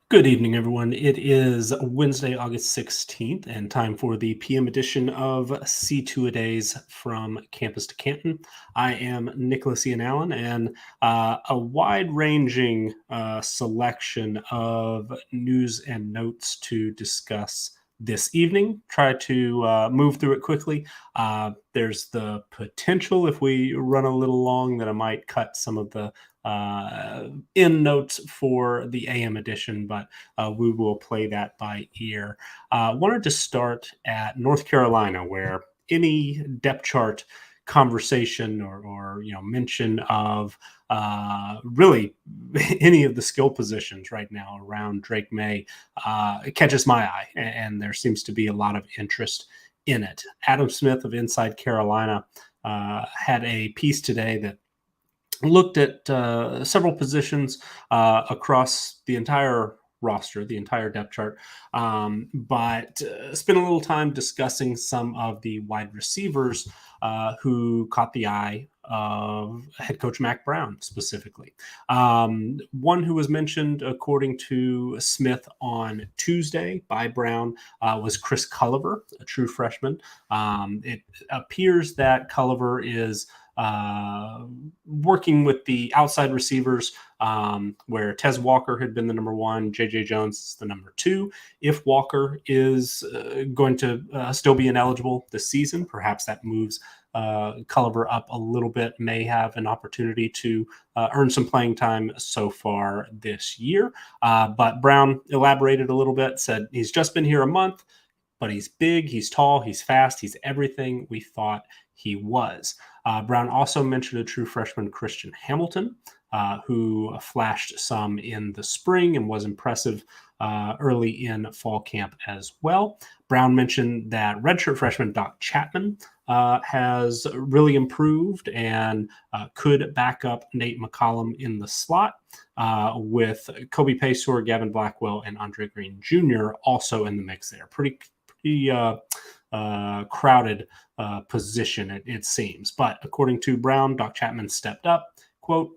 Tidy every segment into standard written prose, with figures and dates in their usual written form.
Good evening, everyone. It is Wednesday, August 16th, and time for the PM edition of C2-A-Days from Campus to Canton. I am Nicholas Ian Allen, and a wide-ranging selection of news and notes to discuss this evening. Try to move through it quickly. There's the potential, if we run a little long, that I might cut some of the end notes for the AM edition, but we will play that by ear. Wanted to start at North Carolina, where any depth chart conversation or mention of really any of the skill positions right now around Drake May catches my eye, and there seems to be a lot of interest in it. Adam Smith of Inside Carolina had a piece today that looked at several positions across the entire roster, the entire depth chart, but spent a little time discussing some of the wide receivers who caught the eye of head coach Mac Brown specifically. One who was mentioned, according to Smith, on Tuesday by Brown was Chris Culliver, a true freshman. It appears that Culliver is working with the outside receivers, where Tez Walker had been the number one, J.J. Jones is the number two. If Walker is going to still be ineligible this season, perhaps that moves Culliver up a little bit, may have an opportunity to earn some playing time so far this year. But Brown elaborated a little bit, said he's just been here a month, but he's big, he's tall, he's fast, he's everything we thought he was. Brown also mentioned a true freshman, Christian Hamilton, who flashed some in the spring and was impressive early in fall camp as well. Brown mentioned that redshirt freshman Doc Chapman has really improved and could back up Nate McCollum in the slot, with Kobe Paysour, Gavin Blackwell, and Andre Green Jr. also in the mix there. Pretty crowded position, it seems. But according to Brown, Doc Chapman stepped up. Quote,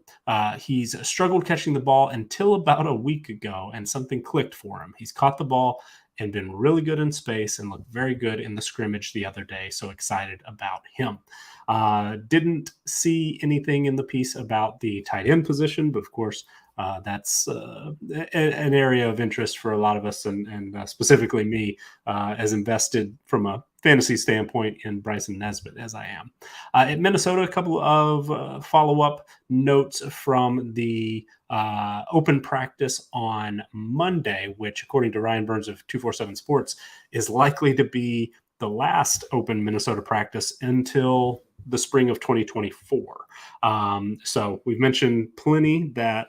he's struggled catching the ball until about a week ago, and something clicked for him. He's caught the ball and been really good in space and looked very good in the scrimmage the other day, so excited about him. Didn't see anything in the piece about the tight end position, but of course, that's an area of interest for a lot of us, and specifically me, as invested from a fantasy standpoint in Bryson Nesbitt as I am. At Minnesota, a couple of follow-up notes from the open practice on Monday, which, according to Ryan Burns of 247 Sports, is likely to be the last open Minnesota practice until the spring of 2024. So we've mentioned plenty that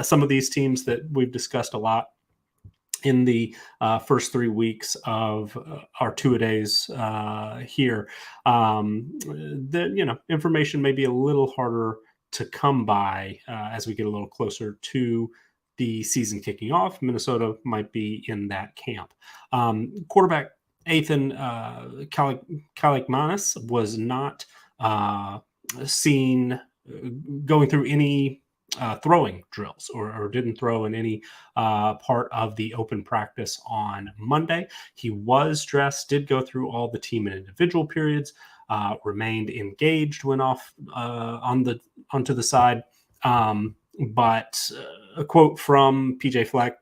some of these teams that we've discussed a lot in the first 3 weeks of our two-a-days here, that information may be a little harder to come by as we get a little closer to the season kicking off. Minnesota might be in that camp. Quarterback Ethan Kalikmanis was not seen going through any throwing drills, or didn't throw in any part of the open practice on Monday. He was dressed, did go through all the team and individual periods, remained engaged, went off onto the side. But a quote from PJ Fleck,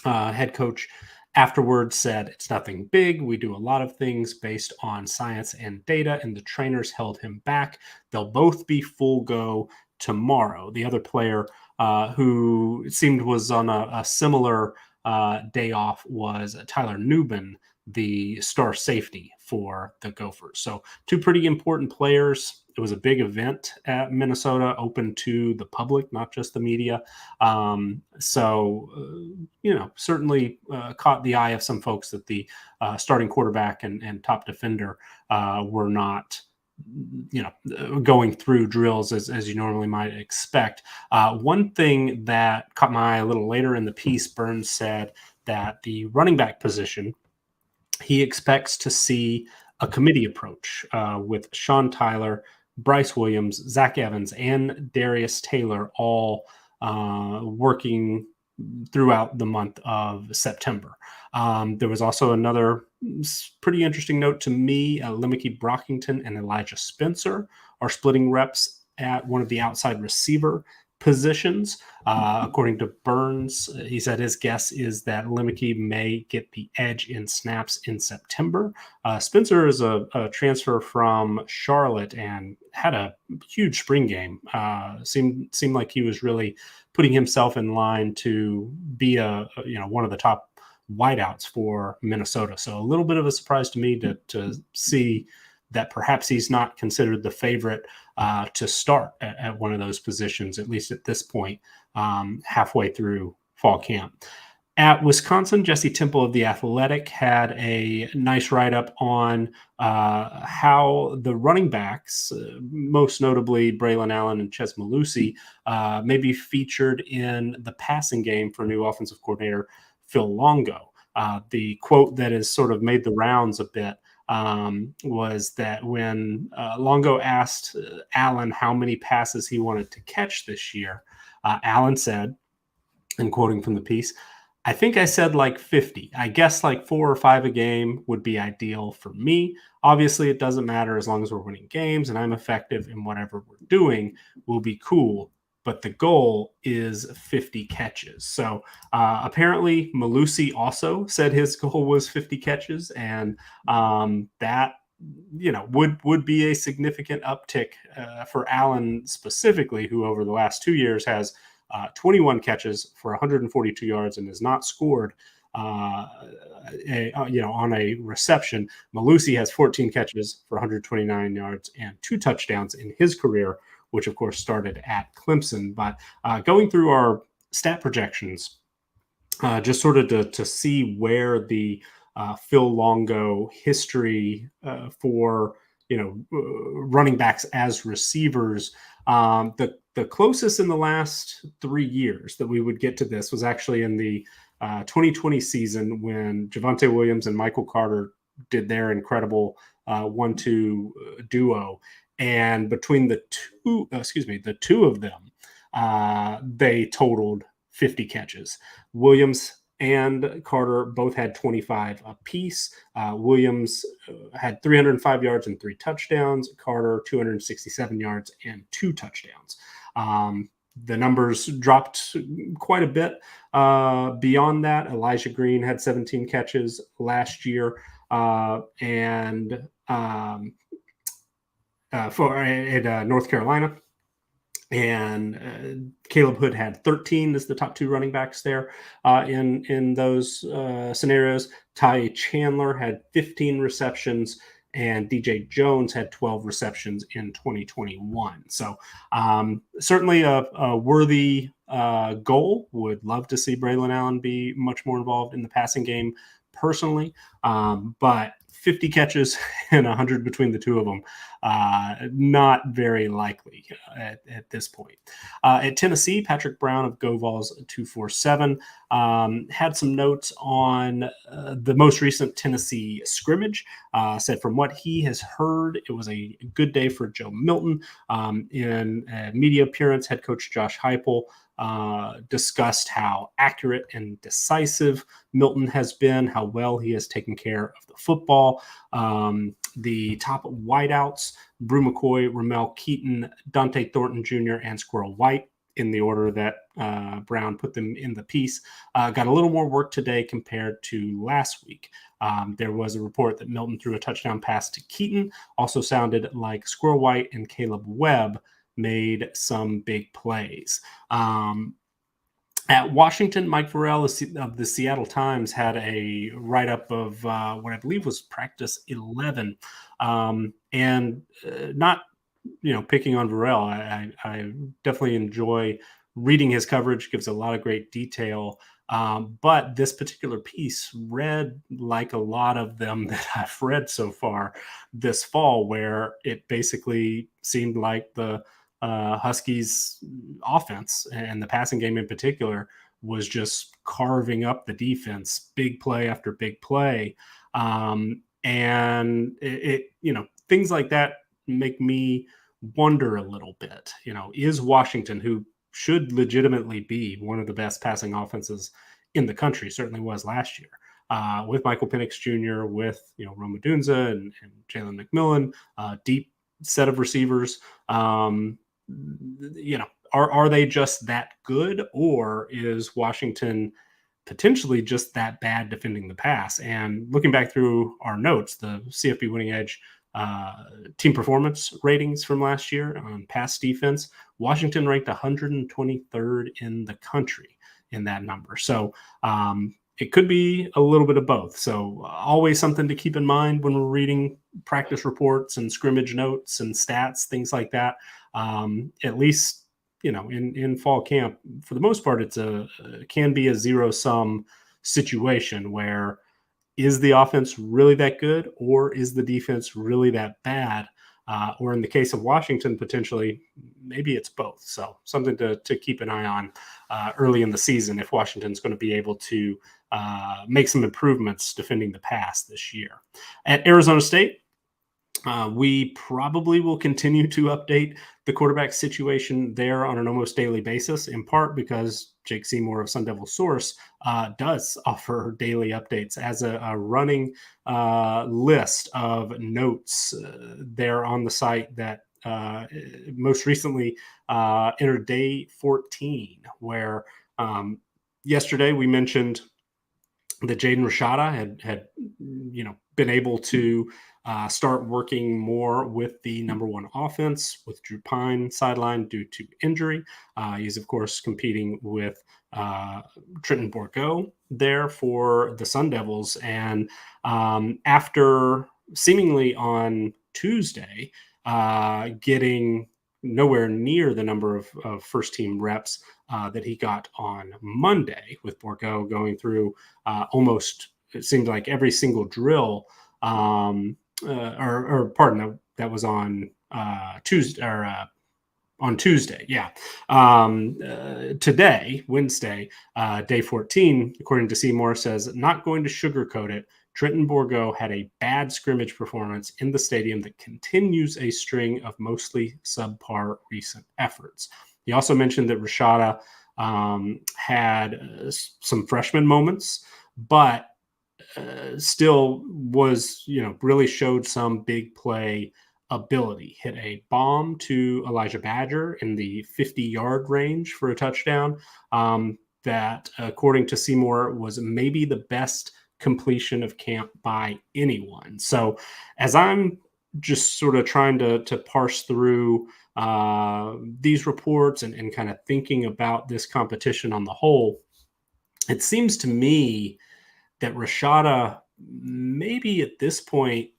head coach, afterwards said, "It's nothing big. We do a lot of things based on science and data, and the trainers held him back. They'll both be full go tomorrow." The other player who it seemed was on a similar day off was Tyler Newbin, the star safety for the Gophers. So two pretty important players. It was a big event at Minnesota, open to the public, not just the media. Certainly caught the eye of some folks that the starting quarterback and top defender were not going through drills as you normally might expect. One thing that caught my eye a little later in the piece, Burns said that the running back position, he expects to see a committee approach with Sean Tyler, Bryce Williams, Zach Evans, and Darius Taylor all working throughout the month of September. There was also another pretty interesting note to me. Lemeke Brockington and Elijah Spencer are splitting reps at one of the outside receiver positions. According to Burns, he said his guess is that Lemeke may get the edge in snaps in September. Spencer is a transfer from Charlotte and had a huge spring game. Seemed like he was really putting himself in line to be one of the top wideouts for Minnesota. So a little bit of a surprise to me to see that perhaps he's not considered the favorite to start at one of those positions, at least at this point, halfway through fall camp. At Wisconsin, Jesse Temple of The Athletic had a nice write-up on how the running backs, most notably Braylon Allen and Ches Malusi, may be featured in the passing game for new offensive coordinator Phil Longo. The quote that has sort of made the rounds a bit was that when Longo asked Allen how many passes he wanted to catch this year, Allen said, and quoting from the piece, "I think I said like 50. I guess like 4 or 5 a game would be ideal for me. Obviously, it doesn't matter as long as we're winning games and I'm effective in whatever we're doing. We'll be cool. But the goal is 50 catches." So apparently, Malusi also said his goal was 50 catches, and that would be a significant uptick for Allen specifically, who over the last 2 years has 21 catches for 142 yards and has not scored on a reception. Malusi has 14 catches for 129 yards and 2 touchdowns in his career, which of course started at Clemson. But going through our stat projections, just sort of to see where the Phil Longo history for running backs as receivers. The closest in the last 3 years that we would get to this was actually in the 2020 season when Javonte Williams and Michael Carter did their incredible 1-2 duo. And between the two of them, they totaled 50 catches. Williams and Carter both had 25 apiece. Williams had 305 yards and 3 touchdowns. Carter, 267 yards and 2 touchdowns. The numbers dropped quite a bit beyond that. Elijah Green had 17 catches last year, and for North Carolina. And Caleb Hood had 13 as the top 2 running backs there in those scenarios. Ty Chandler had 15 receptions, and DJ Jones had 12 receptions in 2021. So certainly a worthy goal. Would love to see Braylon Allen be much more involved in the passing game personally, but 50 catches and 100 between the two of them, not very likely at this point. At Tennessee, Patrick Brown of GoVols 247 had some notes on the most recent Tennessee scrimmage. Said from what he has heard, it was a good day for Joe Milton. In a media appearance, head coach Josh Heupel discussed how accurate and decisive Milton has been, how well he has taken care of the football. The top wideouts, Brew McCoy, Ramel Keaton, Dante Thornton Jr., and Squirrel White, in the order that Brown put them in the piece, got a little more work today compared to last week. There was a report that Milton threw a touchdown pass to Keaton. Also sounded like Squirrel White and Caleb Webb made some big plays. At Washington, Mike Farrell of the Seattle Times had a write-up of what I believe was practice 11. And not, picking on Farrell. I definitely enjoy reading his coverage, gives a lot of great detail. But this particular piece read like a lot of them that I've read so far this fall, where it basically seemed like the Huskies offense and the passing game in particular was just carving up the defense, big play after big play. And things like that make me wonder a little bit. Is Washington, who should legitimately be one of the best passing offenses in the country. Certainly was last year. With Michael Penix Jr., with Rome Odunze and Jalen McMillan, deep set of receivers. Are they just that good, or is Washington potentially just that bad defending the pass? And looking back through our notes, the CFB Winning Edge team performance ratings from last year on pass defense, Washington ranked 123rd in the country in that number. So it could be a little bit of both. So always something to keep in mind when we're reading practice reports and scrimmage notes and stats, things like that. At least in fall camp, for the most part, can be a zero-sum situation where is the offense really that good, or is the defense really that bad? Or in the case of Washington, potentially, maybe it's both. So something to keep an eye on early in the season if Washington's going to be able to make some improvements defending the pass this year. At Arizona State, we probably will continue to update the quarterback situation there on an almost daily basis, in part because Jake Seymour of Sun Devil Source does offer daily updates as a running list of notes there on the site that most recently entered day 14, where yesterday we mentioned that Jaden Rashada had been able to start working more with the number one offense, with Drew Pine sidelined due to injury. He's, of course, competing with Trenton Bourgo there for the Sun Devils. And after seemingly on Tuesday getting nowhere near the number of first-team reps that he got on Monday, with Bourgo going through almost, it seemed like every single drill, that was on Tuesday, or on Tuesday. Yeah. Today, Wednesday, day 14, according to Seymour, says, not going to sugarcoat it, Trenton Bourgo had a bad scrimmage performance in the stadium that continues a string of mostly subpar recent efforts. He also mentioned that Rashada had some freshman moments, but still was, really showed some big play ability. Hit a bomb to Elijah Badger in the 50-yard range for a touchdown that, according to Seymour, was maybe the best completion of camp by anyone. So as I'm just sort of trying to parse through these reports and kind of thinking about this competition on the whole, it seems to me that Rashada maybe at this point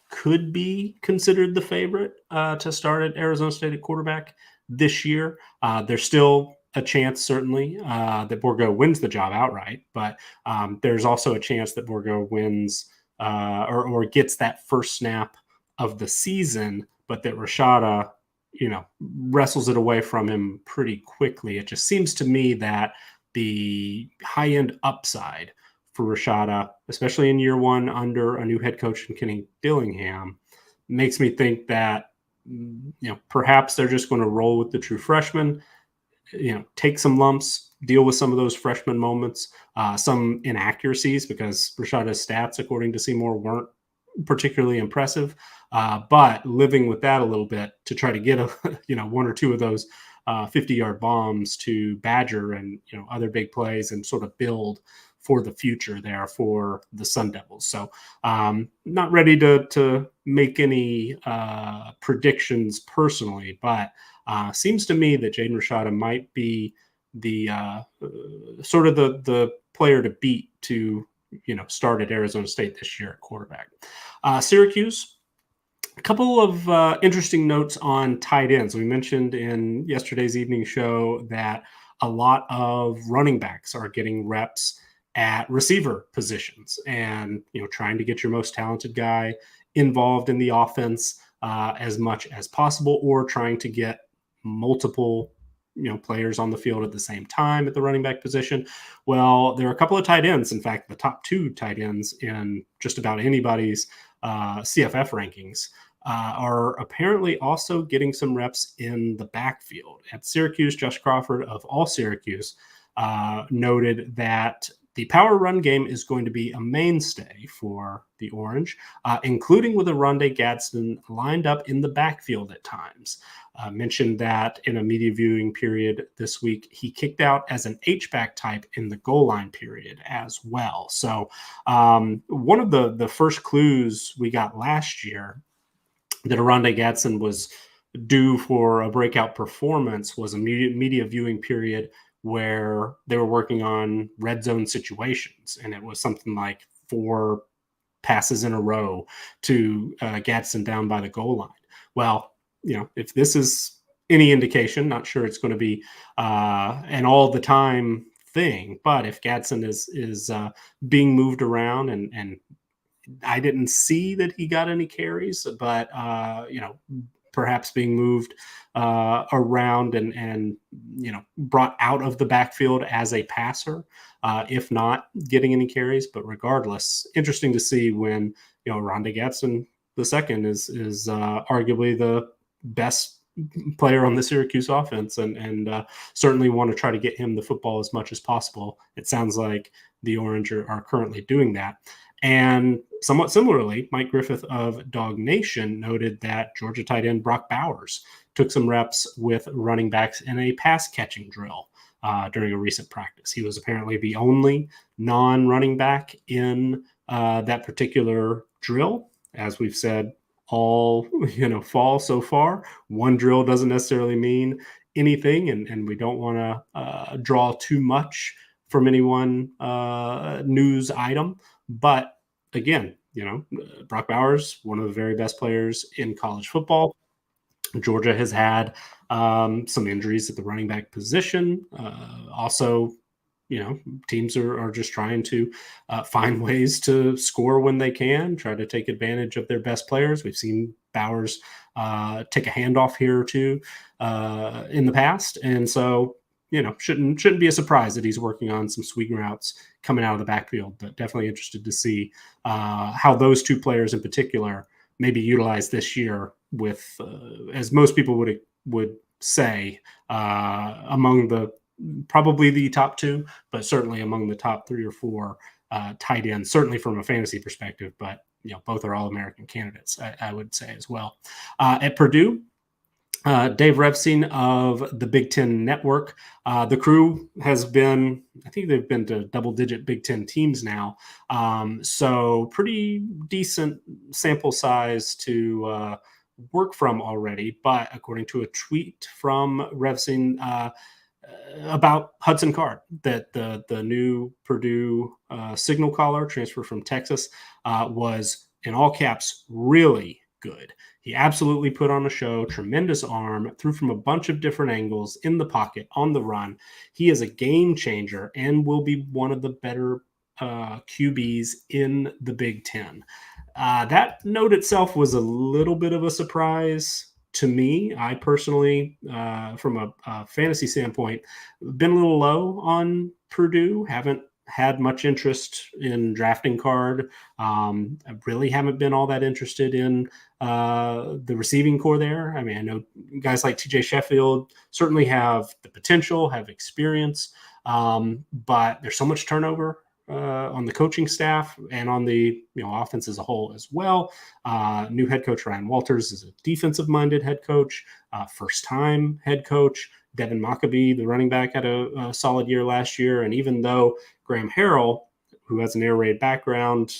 could be considered the favorite to start at Arizona State at quarterback this year. There's still a chance, certainly, that Bourgo wins the job outright, but there's also a chance that Bourgo wins or gets that first snap of the season, but that Rashada, wrestles it away from him pretty quickly. It just seems to me that the high-end upside for Rashada, especially in year one under a new head coach in Kenny Dillingham, makes me think that perhaps they're just going to roll with the true freshman, take some lumps, deal with some of those freshman moments, some inaccuracies, because Rashada's stats, according to Seymour, weren't particularly impressive, but living with that a little bit to try to get one or two of those 50-yard bombs to Badger and other big plays, and sort of build for the future there for the Sun Devils. So not ready to make any predictions personally, but seems to me that Jaden Rashada might be the sort of the player to beat to start at Arizona State this year at quarterback. Syracuse, a couple of interesting notes on tight ends. We mentioned in yesterday's evening show that a lot of running backs are getting reps at receiver positions, and trying to get your most talented guy involved in the offense as much as possible, or trying to get multiple players on the field at the same time at the running back position. Well, there are a couple of tight ends, in fact, the top two tight ends in just about anybody's CFF rankings, are apparently also getting some reps in the backfield. At Syracuse, Josh Crawford of All Syracuse noted that the power run game is going to be a mainstay for the Orange, including with Oronde Gadsden lined up in the backfield at times. Mentioned that in a media viewing period this week, he kicked out as an H-back type in the goal line period as well. So one of the first clues we got last year that Oronde Gadsden was due for a breakout performance was a media viewing period where they were working on red zone situations, and it was something like 4 passes in a row to Gadsden down by the goal line. Well, if this is any indication, not sure it's going to be an all the time thing, but if Gadsden is being moved around, and I didn't see that he got any carries, but perhaps being moved around and brought out of the backfield as a passer, if not getting any carries. But regardless, interesting to see when Oronde Gadsden the second is arguably the best player on the Syracuse offense, and certainly want to try to get him the football as much as possible. It sounds like the Orange are currently doing that. And somewhat similarly, Mike Griffith of Dog Nation noted that Georgia tight end Brock Bowers took some reps with running backs in a pass catching drill during a recent practice. He was apparently the only non-running back in that particular drill. As we've said all fall so far, one drill doesn't necessarily mean anything, and we don't want to draw too much from any one news item. But again, Brock Bowers, one of the very best players in college football. Georgia has had some injuries at the running back position. Also, teams are just trying to find ways to score when they can, try to take advantage of their best players. We've seen Bowers take a handoff here or two in the past. And so, shouldn't be a surprise that he's working on some swing routes coming out of the backfield, but definitely interested to see how those two players in particular may be utilized this year with, as most people would say, among probably the top 2, but certainly among the top 3 or 4 tight ends, certainly from a fantasy perspective, but both are All-American candidates, I would say as well. At Purdue, Dave Revsine of the Big Ten Network. The crew has been, I think they've been to double-digit Big Ten teams now. So pretty decent sample size to work from already. But according to a tweet from Revsine about Hudson Card, that the new Purdue signal caller transfer from Texas was, in all caps, really good. He absolutely put on a show, tremendous arm, threw from a bunch of different angles, in the pocket, on the run. He is a game changer and will be one of the better QBs in the Big Ten. That note itself was a little bit of a surprise to me. I personally, from a fantasy standpoint, been a little low on Purdue. Haven't had much interest in drafting Card. I really haven't been all that interested in the receiving core there. I mean, I know guys like TJ Sheffield certainly have the potential, have experience, but there's so much turnover on the coaching staff and on the offense as a whole as well. New head coach Ryan Walters is a defensive-minded head coach, first-time head coach. Devin Maccabee, the running back, had a solid year last year. And even though Graham Harrell, who has an air raid background,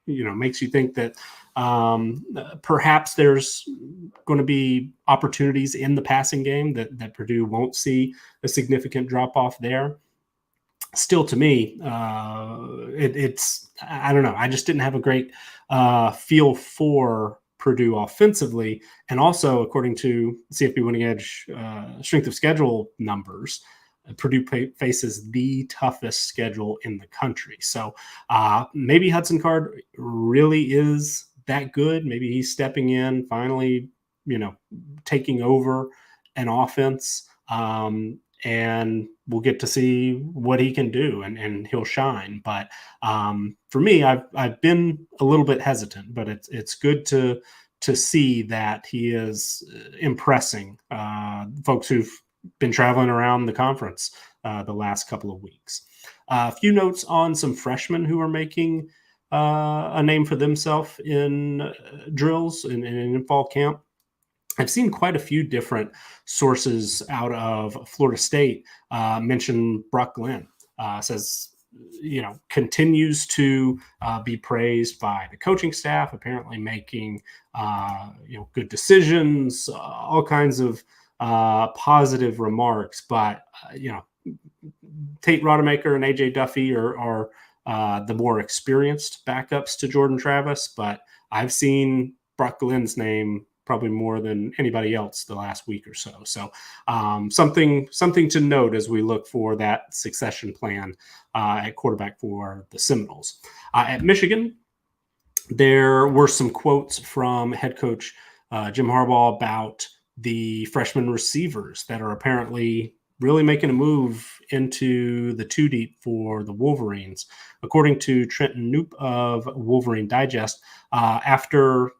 makes you think that perhaps there's going to be opportunities in the passing game that Purdue won't see a significant drop-off there. Still, to me, it's I don't know. I just didn't have a great feel for Purdue offensively. And also, according to CFB Winning Edge strength of schedule numbers, Purdue faces the toughest schedule in the country. So maybe Hudson Card really is that good. Maybe he's stepping in, finally, taking over an offense. And we'll get to see what he can do, and he'll shine. But for me, I've been a little bit hesitant, but it's good to to see that he is impressing folks who've been traveling around the conference the last couple of weeks. A few notes on some freshmen who are making a name for themselves in drills and in fall camp. I've seen quite a few different sources out of Florida State mention Brock Glenn. Says, continues to be praised by the coaching staff, apparently making, good decisions, all kinds of positive remarks. But, Tate Rodemaker and AJ Duffy are the more experienced backups to Jordan Travis. But I've seen Brock Glenn's name probably more than anybody else the last week or so. So something to note as we look for that succession plan at quarterback for the Seminoles. At Michigan, there were some quotes from head coach Jim Harbaugh about the freshman receivers that are apparently really making a move into the two deep for the Wolverines. According to Trenton Knoop of Wolverine Digest, after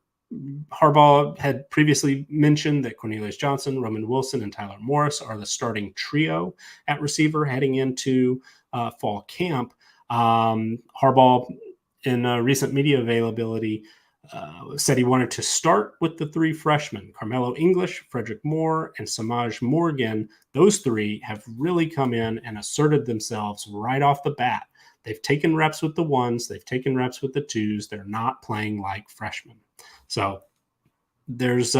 Harbaugh had previously mentioned that Cornelius Johnson, Roman Wilson, and Tyler Morris are the starting trio at receiver heading into fall camp. Harbaugh, in a recent media availability, said he wanted to start with the three freshmen, Carmelo English, Frederick Moore, and Samaj Morgan. Those three have really come in and asserted themselves right off the bat. They've taken reps with the ones, they've taken reps with the twos. They're not playing like freshmen. So there's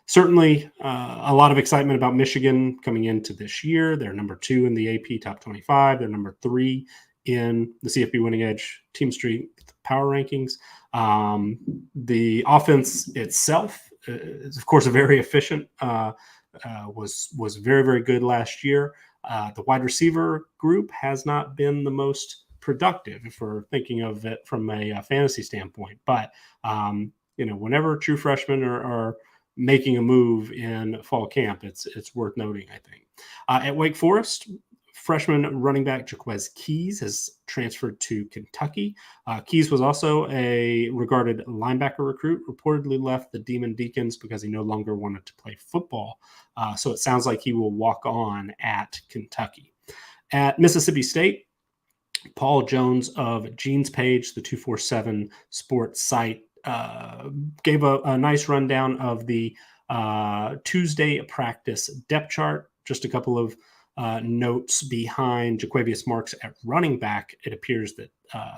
certainly a lot of excitement about Michigan coming into this year. They're number 2 in the AP Top 25. They're number 3 in the CFB Winning Edge Team Street Power Rankings. The offense itself is, of course, very efficient. Was very, very good last year. The wide receiver group has not been the most productive if we're thinking of it from a fantasy standpoint. But, whenever true freshmen are making a move in fall camp, it's worth noting, I think. At Wake Forest, freshman running back Jaquez Keys has transferred to Kentucky. Keys was also a regarded linebacker recruit, reportedly left the Demon Deacons because he no longer wanted to play football. So it sounds like he will walk on at Kentucky. At Mississippi State, Paul Jones of Gene's Page, the 247 sports site, gave a nice rundown of the Tuesday practice depth chart. Just a couple of notes behind Jaquavius Marks at running back. It appears that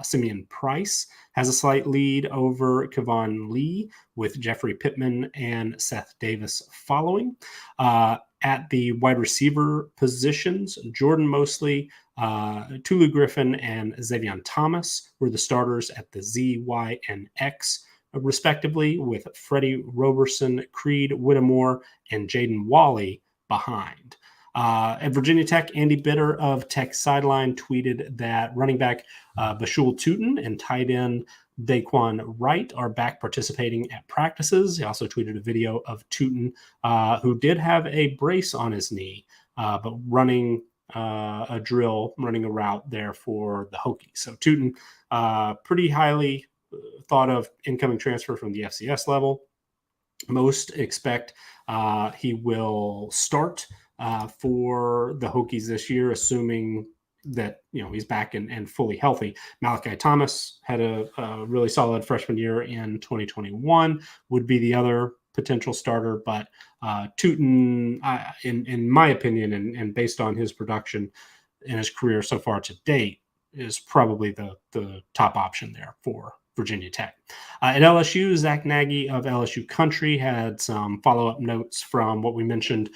Simeon Price has a slight lead over Kevon Lee, with Jeffrey Pittman and Seth Davis following. At the wide receiver positions, Jordan Mosley, Tulu Griffin, and Xavion Thomas were the starters at the Z, Y, and X, respectively, with Freddie Roberson, Creed Whittemore, and Jaden Wally behind. At Virginia Tech, Andy Bitter of Tech Sideline tweeted that running back Bashul Tootin and tight end Daquan Wright are back participating at practices. He also tweeted a video of Tootin, who did have a brace on his knee, but running a drill, running a route there for the Hokies. So Tootin, pretty highly thought of incoming transfer from the FCS level. Most expect he will start for the Hokies this year, assuming that he's back and fully healthy. Malachi Thomas had a really solid freshman year in 2021, would be the other potential starter, but Tootin, in my opinion, and based on his production in his career so far to date, is probably the top option there for Virginia Tech. At LSU, Zach Nagy of LSU Country had some follow-up notes from what we mentioned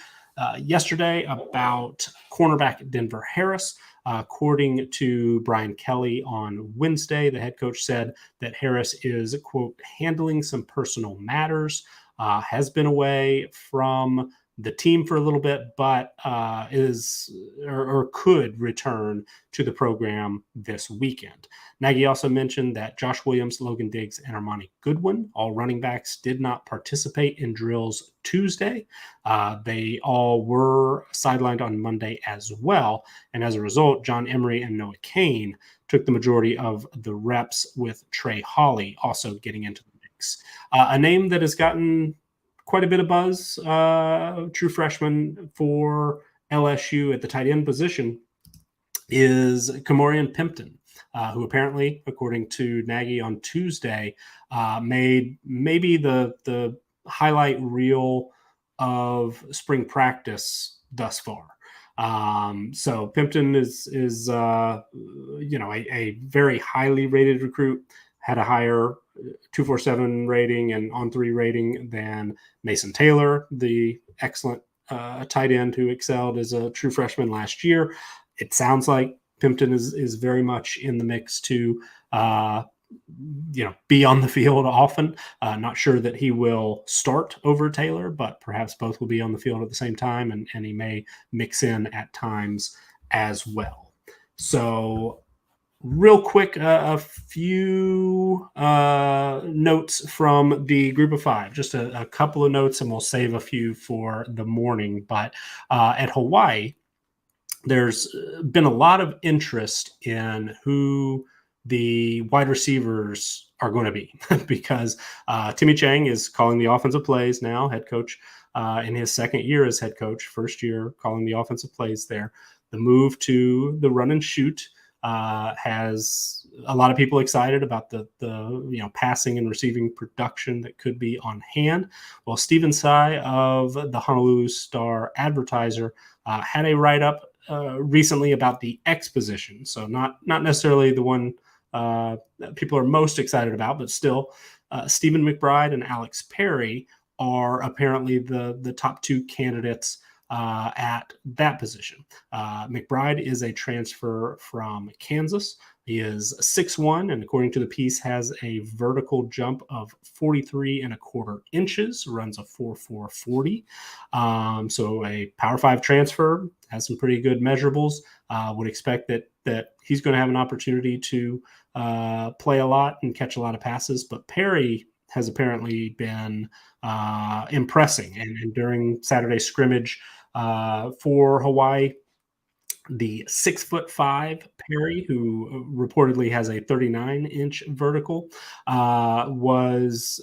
yesterday about cornerback Denver Harris. According to Brian Kelly on Wednesday, the head coach said that Harris is, quote, handling some personal matters, has been away from the team for a little bit, but could return to the program this weekend. Nagy also mentioned that Josh Williams, Logan Diggs, and Armani Goodwin, all running backs, did not participate in drills Tuesday. They all were sidelined on Monday as well. And as a result, John Emery and Noah Kane took the majority of the reps, with Trey Hawley also getting into the ranks. A name that has gotten quite a bit of buzz, true freshman for LSU at the tight end position, is Kamorian Pimpton, who apparently, according to Nagy on Tuesday, made maybe the highlight reel of spring practice thus far. So Pimpton is a very highly rated recruit, had a higher 247 rating and on 3 rating than Mason Taylor, the excellent tight end who excelled as a true freshman last year. It sounds like Pimpton is very much in the mix to be on the field often. Not sure that he will start over Taylor, but perhaps both will be on the field at the same time, and he may mix in at times as well. So real quick, a few notes from the group of 5, just a couple of notes, and we'll save a few for the morning. But at Hawaii, there's been a lot of interest in who the wide receivers are going to be because Timmy Chang is calling the offensive plays now, head coach in his second year as head coach, first year calling the offensive plays there. The move to the run and shoot has a lot of people excited about the passing and receiving production that could be on hand. Well, Stephen Tsai of the Honolulu Star Advertiser had a write-up recently about the X position. So not necessarily the one that people are most excited about, but still Stephen McBride and Alex Perry are apparently the top 2 candidates at that position. McBride is a transfer from Kansas. He is 6'1", and according to the piece, has a vertical jump of 43.25 inches, runs a 4.4 40. So a Power 5 transfer, has some pretty good measurables. Would expect that he's going to have an opportunity to play a lot and catch a lot of passes. But Perry has apparently been impressing, and during Saturday's scrimmage for Hawaii, the 6'5" Perry, who reportedly has a 39-inch vertical, was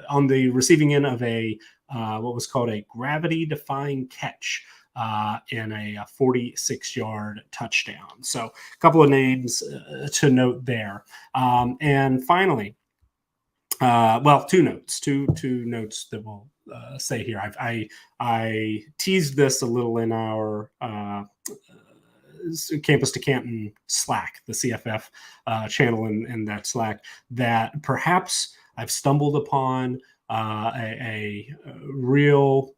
on the receiving end of a what was called a gravity-defying catch in a 46-yard touchdown. So a couple of names to note there. And finally, two notes that we'll say here. I teased this a little in our Campus to Canton Slack, the CFF channel in that Slack, that perhaps I've stumbled upon a real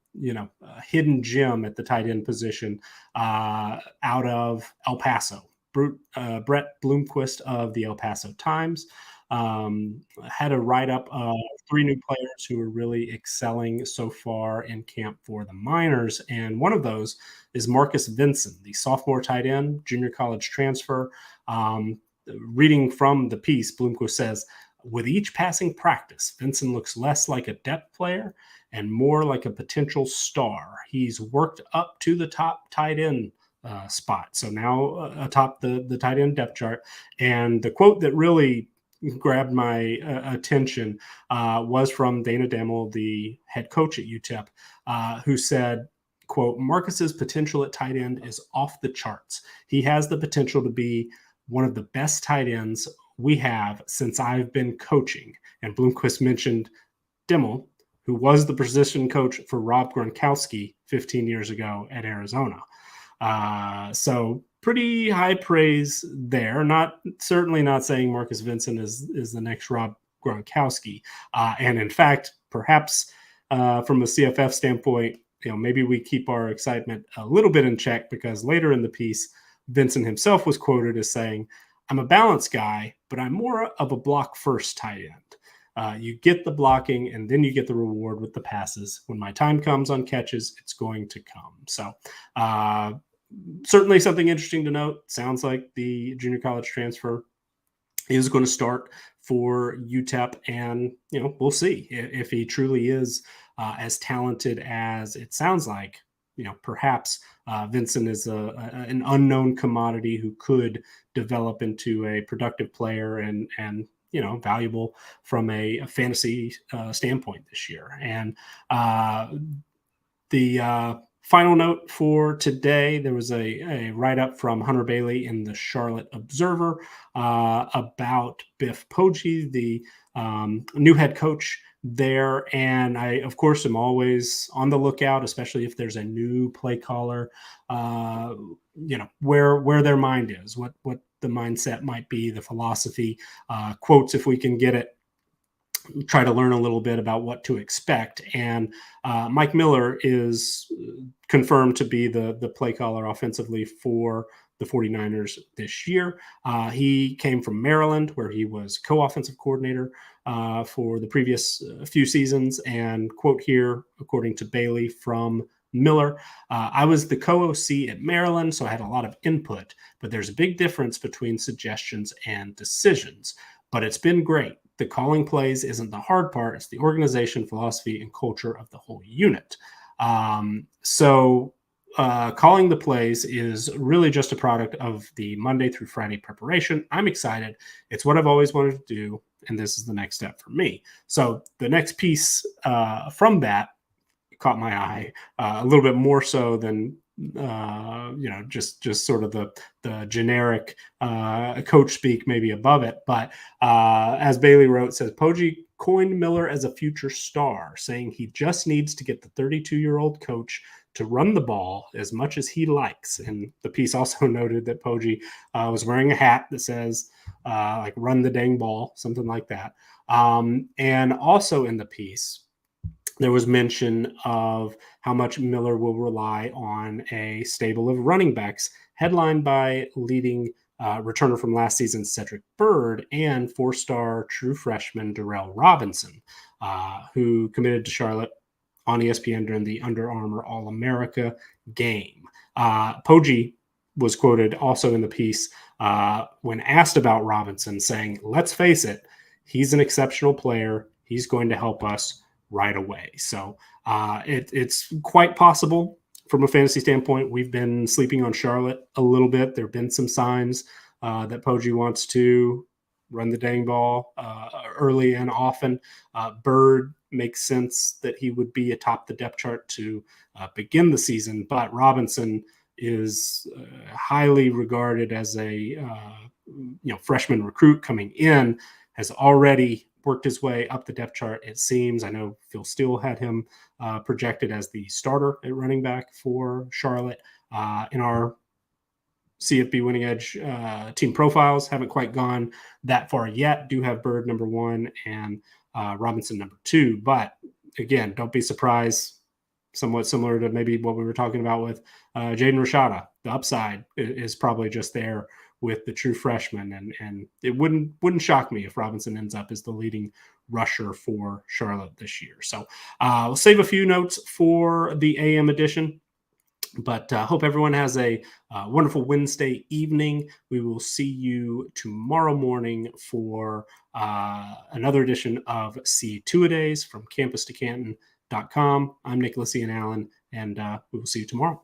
hidden gem at the tight end position out of El Paso. Brett Bloomquist of the El Paso Times had a write-up of 3 new players who are really excelling so far in camp for the Miners, and one of those is Marcus Vinson, the sophomore tight end, junior college transfer. Reading from the piece, Bloomquist says, with each passing practice, Vinson looks less like a depth player and more like a potential star. He's worked up to the top tight end spot, so now atop the tight end depth chart. And the quote that really grabbed my attention was from Dana Demmel, the head coach at UTEP, who said, quote, Marcus's potential at tight end is off the charts. He has the potential to be one of the best tight ends we have since I've been coaching. And Bloomquist mentioned Demmel, who was the position coach for Rob Gronkowski 15 years ago at Arizona. So pretty high praise there. Certainly not saying Marcus Vinson is the next Rob Gronkowski. And in fact, perhaps from a CFF standpoint, maybe we keep our excitement a little bit in check, because later in the piece, Vinson himself was quoted as saying, I'm a balanced guy, but I'm more of a block first tight end. You get the blocking and then you get the reward with the passes. When my time comes on catches, it's going to come. So certainly something interesting to note. Sounds like the junior college transfer is going to start for UTEP, and we'll see if he truly is as talented as it sounds like. Perhaps Vinson is an unknown commodity who could develop into a productive player and valuable from a fantasy standpoint this year. And the final note for today, there was a write-up from Hunter Bailey in the Charlotte Observer about Biff Poggi, the new head coach there. And I, of course, am always on the lookout, especially if there's a new play caller, where their mind is, what the mindset might be, the philosophy, quotes, if we can get it, try to learn a little bit about what to expect. And Mike Miller is confirmed to be the play caller offensively for the 49ers this year. He came from Maryland, where he was co-offensive coordinator for the previous few seasons. And quote here, according to Bailey from Miller, I was the co-OC at Maryland, so I had a lot of input, but there's a big difference between suggestions and decisions. But it's been great. The calling plays isn't the hard part. It's the organization, philosophy, and culture of the whole unit. So calling the plays is really just a product of the Monday through Friday preparation. I'm excited. It's what I've always wanted to do, and this is the next step for me. So the next piece from that caught my eye a little bit more so than just sort of the generic coach speak maybe above it. But as Bailey wrote, says Poggi coined Miller as a future star, saying he just needs to get the 32-year-old coach to run the ball as much as he likes. And the piece also noted that Poggi was wearing a hat that says like run the dang ball, something like that. And also in the piece, there was mention of how much Miller will rely on a stable of running backs, headlined by leading returner from last season, Cedric Byrd, and four-star true freshman Darrell Robinson, who committed to Charlotte on ESPN during the Under Armour All-America game. Poggi was quoted also in the piece when asked about Robinson, saying, "Let's face it, he's an exceptional player. He's going to help us right away." So it's quite possible from a fantasy standpoint. We've been sleeping on Charlotte a little bit. There have been some signs that Poggi wants to run the dang ball early and often. Byrd makes sense that he would be atop the depth chart to begin the season, but Robinson is highly regarded as a freshman recruit coming in, has already worked his way up the depth chart, it seems. I know Phil Steele had him projected as the starter at running back for Charlotte. In our CFB Winning Edge team profiles, haven't quite gone that far yet. Do have Byrd number 1 and Robinson number 2. But again, don't be surprised. Somewhat similar to maybe what we were talking about with Jaden Rashada. The upside is probably just there with the true freshman, and it wouldn't shock me if Robinson ends up as the leading rusher for Charlotte this year. So we'll save a few notes for the AM edition, but hope everyone has a wonderful Wednesday evening. We will see you tomorrow morning for another edition of C2-A-Days from campus to Canton.com. I'm Nicholas Ian Allen, and we will see you tomorrow.